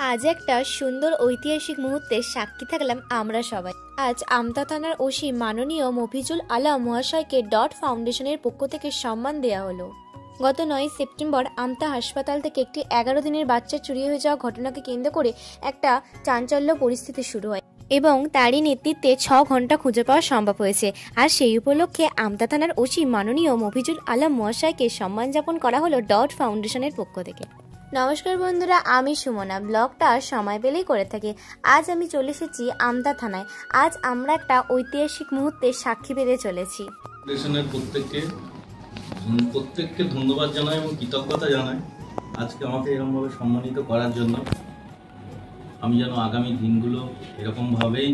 আজ একটা সুন্দর ঐতিহাসিক মুহূর্তের সাক্ষী থাকলাম আমরা সবাই। আজ আমতা থানার ওসি মাননীয় মফিজুল আলম মহাশয়কে ডট ফাউন্ডেশনের পক্ষ থেকে সম্মান দেওয়া হলো। গত 9 সেপ্টেম্বর আমতা হাসপাতাল থেকে একটি 11 দিনের বাচ্চা চুরি হয়ে যাওয়া ঘটনাকে কেন্দ্র করে একটা চাঞ্চল্য পরিস্থিতি শুরু হয় এবং তারই নেতৃত্বে 6 ঘন্টা খুঁজে পাওয়া সম্ভব হয়েছে। আর সেই উপলক্ষে আমতা থানার ওসি মাননীয় মফিজুল আলম মহাশয়কে সম্মান যাপন করা হলো ডট ফাউন্ডেশনের পক্ষ থেকে। নমস্কার বন্ধুরা, আমি সুমনা। ব্লগটা সময় পেলেই করে থাকি। আজ আমি চলে এসেছি আমতা থানায়। আজ আমরা একটা ঐতিহাসিক মুহূর্তের সাক্ষী পেতে চলেছি। ফাউন্ডেশনের প্রত্যেককে ধন্যবাদ জানাই এবং কৃতজ্ঞতা জানাই আজকে আমাকে এরকমভাবে সম্মানিত করার জন্য। আমি যেন আগামী দিনগুলো এরকমভাবেই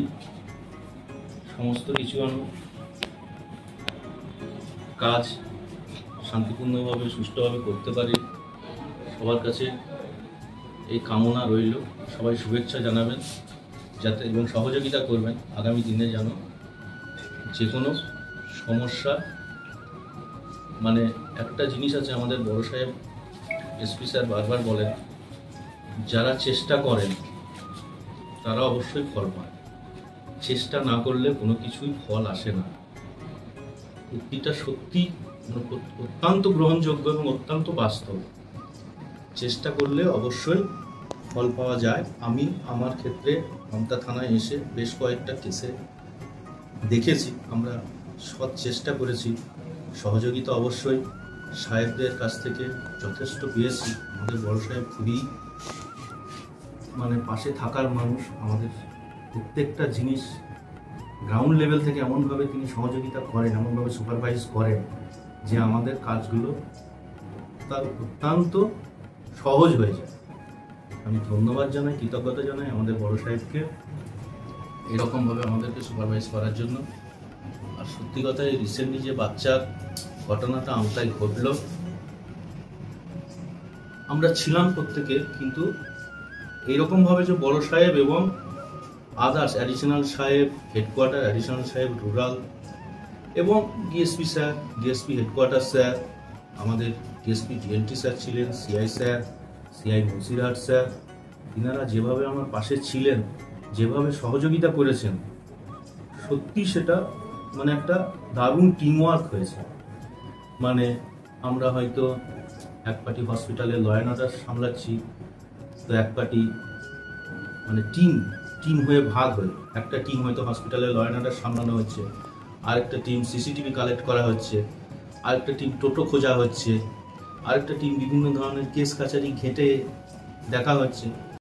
সমস্ত কিছু কাজ শান্তিপূর্ণভাবে সুষ্ঠুভাবে করতে পারি, সবার কাছে এই কামনা রইল। সবাই শুভেচ্ছা জানাবেন যাতে এবং সহযোগিতা করবেন আগামী দিনে যেন যে কোনো সমস্যা, মানে একটা জিনিস আছে আমাদের বড় সাহেব এসপি স্যার বারবার বলেন, যারা চেষ্টা করেন তারা অবশ্যই ফল পায়, চেষ্টা না করলে কোনো কিছুই ফল আসে না। উক্তিটা সত্যি অত্যন্ত গ্রহণযোগ্য এবং অত্যন্ত বাস্তব। চেষ্টা করলে অবশ্যই ফল পাওয়া যায়। আমি আমার ক্ষেত্রে আমতা থানায় এসে বেশ কয়েকটা কেসে দেখেছি, আমরা সৎ চেষ্টা করেছি, সহযোগিতা অবশ্যই সাহেবদের কাছ থেকে যথেষ্ট পেয়েছি। আমাদের বড় সাহেব খুবই পাশে থাকার মানুষ। আমাদের প্রত্যেকটা জিনিস গ্রাউন্ড লেভেল থেকে এমনভাবে তিনি সহযোগিতা করেন, এমনভাবে সুপারভাইজ করেন যে আমাদের কাজগুলো তার অত্যন্ত সহজ হয়ে যায়। আমি ধন্যবাদ জানাই, কৃতজ্ঞতা জানাই আমাদের বড় সাহেবকে এরকমভাবে আমাদেরকে সুপারভাইজ করার জন্য। আর সত্যি কথাই রিসেন্টলি যে বাচ্চার ঘটনাটা আমতায় ঘটল, আমরা ছিলাম প্রত্যেকে, কিন্তু এইরকমভাবে যে বড় সাহেব এবং আদার্স অ্যাডিশনাল সাহেব হেডকোয়ার্টার, অ্যাডিশনাল সাহেব রুরাল এবং DSP sir, DSP headquarter sir, আমাদের ডিএসপি ডিএলটি স্যার ছিলেন, CI sir, CI Munshirhat sir, তিনারা যেভাবে আমার পাশে ছিলেন, যেভাবে সহযোগিতা করেছেন, সত্যি সেটা একটা দারুণ টিমওয়ার্ক হয়েছে। আমরা হয়তো এক পার্টি হসপিটালে ল অ্যান্ড অর্ডার সামলাচ্ছি, তো এক পার্টি টিম হয়ে ভাগ হয়ে একটা টিম হয়তো হসপিটালে ল অ্যান্ড অর্ডার সামলানো হচ্ছে, আরেকটা টিম সিসিটিভি কালেক্ট করা হচ্ছে, আরেকটা টিম টোটো খোঁজা হচ্ছে, আরেকটা টিম বিভিন্ন ধরনের কেস কাছারি ঘেঁটে দেখা হচ্ছে।